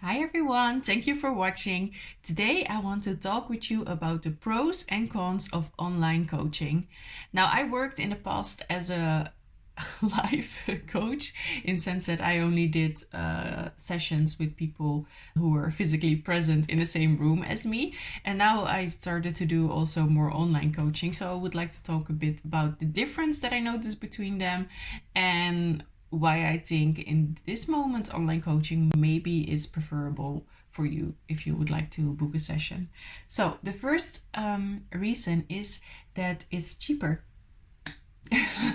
Hi everyone, thank you for watching. Today I want to talk with you about the pros and cons of online coaching. Now, I worked in the past as a life coach in the sense that I only did sessions with people who were physically present in the same room as me, and now I started to do also more online coaching. So I would like to talk a bit about the difference that I noticed between them and why I think in this moment online coaching maybe is preferable for you if you would like to book a session. So the first reason is that it's cheaper.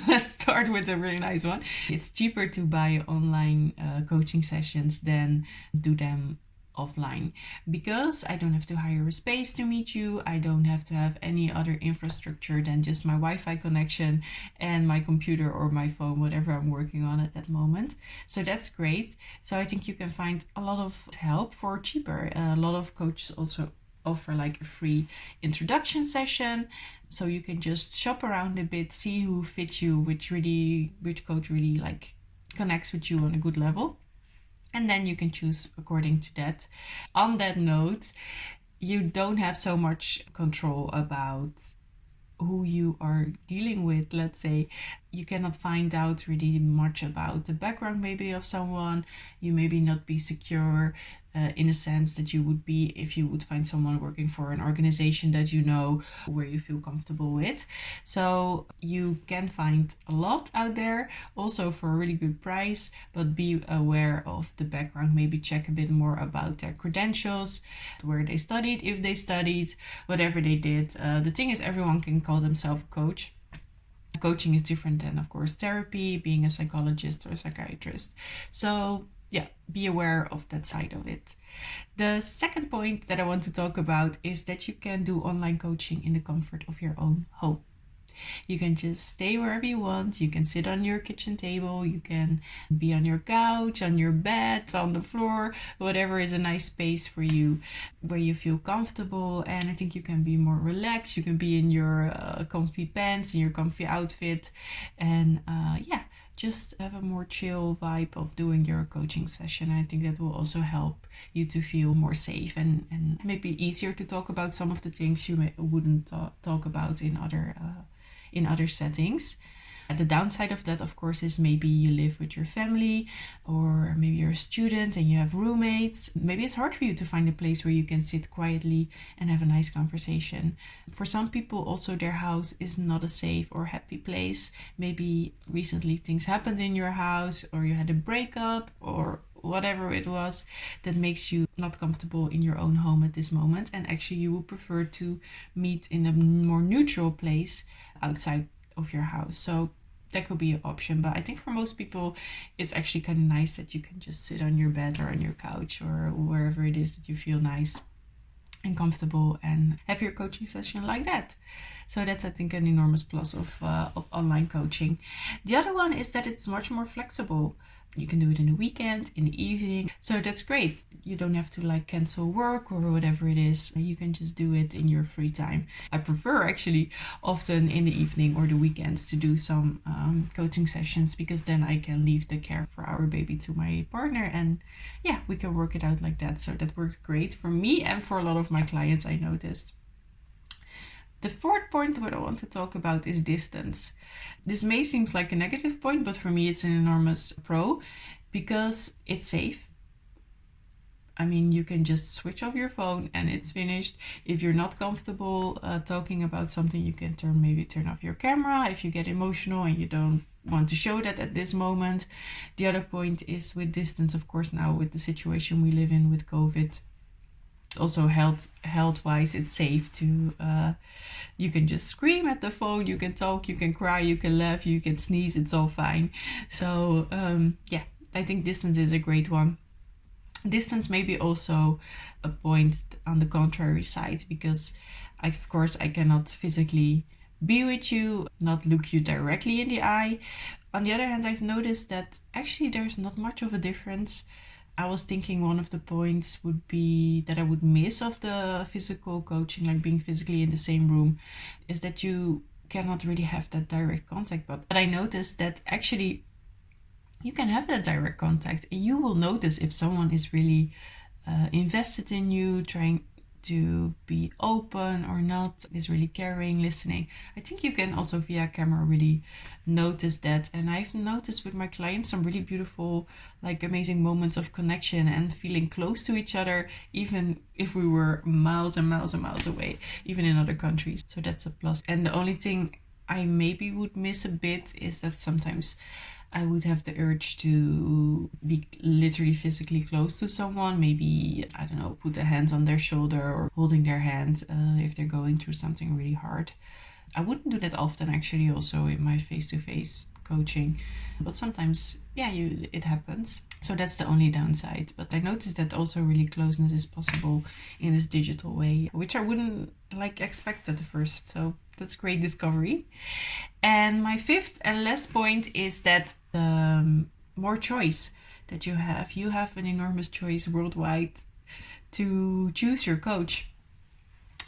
Let's start with a really nice one. It's cheaper to buy online coaching sessions than do them offline, because I don't have to hire a space to meet you. I don't have to have any other infrastructure than just my Wi-Fi connection and my computer or my phone, whatever I'm working on at that moment. So that's great. So I think you can find a lot of help for cheaper. A lot of coaches also offer like a free introduction session, so you can just shop around a bit, see who fits you, which coach really like connects with you on a good level, and then you can choose according to that. On that note, you don't have so much control about who you are dealing with. Let's say you cannot find out really much about the background maybe of someone. You maybe not be secure in a sense that you would be if you would find someone working for an organization that you know, where you feel comfortable with. So you can find a lot out there also for a really good price, but be aware of the background. Maybe check a bit more about their credentials, where they studied, if they studied, whatever they did. The thing is, everyone can call themselves a coach. Coaching is different than, of course, therapy, being a psychologist or a psychiatrist. So yeah, be aware of that side of it. The second point that I want to talk about is that you can do online coaching in the comfort of your own home. You can just stay wherever you want. You can sit on your kitchen table. You can be on your couch, on your bed, on the floor, whatever is a nice space for you where you feel comfortable. And I think you can be more relaxed. You can be in your comfy pants, in your comfy outfit. And just have a more chill vibe of doing your coaching session. I think that will also help you to feel more safe and maybe easier to talk about some of the things you wouldn't talk about in other settings. The downside of that, of course, is maybe you live with your family, or maybe you're a student and you have roommates. Maybe it's hard for you to find a place where you can sit quietly and have a nice conversation. For some people, also, their house is not a safe or happy place. Maybe recently things happened in your house, or you had a breakup, or whatever it was that makes you not comfortable in your own home at this moment, and actually you would prefer to meet in a more neutral place outside of your house. So that could be an option, but I think for most people it's actually kind of nice that you can just sit on your bed or on your couch or wherever it is that you feel nice and comfortable and have your coaching session like that. So that's, I think, an enormous plus of online coaching. The other one is that it's much more flexible. You can do it in the weekend, in the evening. So that's great. You don't have to like cancel work or whatever it is. You can just do it in your free time. I prefer actually often in the evening or the weekends to do some coaching sessions, because then I can leave the care for our baby to my partner, and yeah, we can work it out like that. So that works great for me and for a lot of my clients, I noticed. The fourth point what I want to talk about is distance. This may seem like a negative point, but for me it's an enormous pro, because it's safe. I mean, you can just switch off your phone and it's finished. If you're not comfortable talking about something, you can turn off your camera if you get emotional and you don't want to show that at this moment. The other point is with distance, of course, now with the situation we live in with COVID, also health wise, it's safe to you can just scream at the phone, you can talk, you can cry, you can laugh, you can sneeze, it's all fine. So I think distance is a great one. Distance may be also a point on the contrary side, because of course I cannot physically be with you, not look you directly in the eye. On the other hand, I've noticed that actually there's not much of a difference. I was thinking one of the points would be that I would miss of the physical coaching, like being physically in the same room, is that you cannot really have that direct contact. But I noticed that actually you can have that direct contact, and you will notice if someone is really invested in you, trying to be open or not, is really caring, listening. I think you can also via camera really notice that. And I've noticed with my clients some really beautiful, like amazing moments of connection and feeling close to each other, even if we were miles and miles and miles away, even in other countries. So that's a plus. And the only thing I maybe would miss a bit is that sometimes I would have the urge to be literally physically close to someone. Maybe, I don't know, put a hand on their shoulder or holding their hand if they're going through something really hard. I wouldn't do that often, actually, also in my face-to-face coaching. But sometimes, yeah, it happens. So that's the only downside. But I noticed that also really closeness is possible in this digital way, which I wouldn't expect at first. So that's great discovery. And my fifth and last point is that more choice that you have. You have an enormous choice worldwide to choose your coach.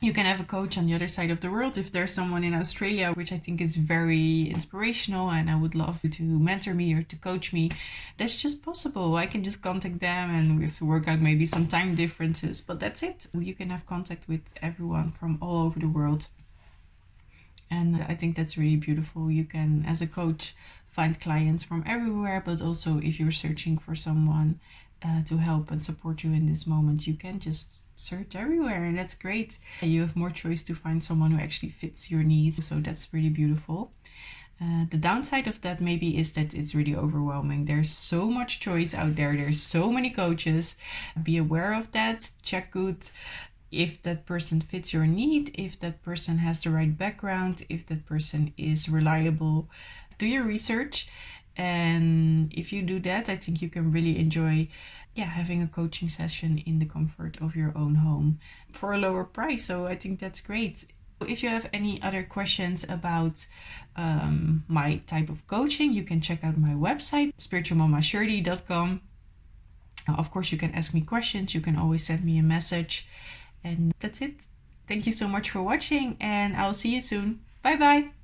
You can have a coach on the other side of the world. If there's someone in Australia, which I think is very inspirational and I would love you to mentor me or to coach me, that's just possible. I can just contact them and we have to work out maybe some time differences, but that's it. You can have contact with everyone from all over the world. And I think that's really beautiful. You can, as a coach, find clients from everywhere, but also if you're searching for someone to help and support you in this moment, you can just search everywhere, and that's great. You have more choice to find someone who actually fits your needs, so that's really beautiful. The downside of that maybe is that it's really overwhelming. There's so much choice out there. There's so many coaches. Be aware of that. Check good if that person fits your need, if that person has the right background, if that person is reliable. Do your research, and if you do that, I think you can really enjoy having a coaching session in the comfort of your own home for a lower price. So I think that's great. If you have any other questions about my type of coaching, you can check out my website, spiritualmamashirley.com. Of course, you can ask me questions. You can always send me a message. And that's it. Thank you so much for watching, and I'll see you soon. Bye bye.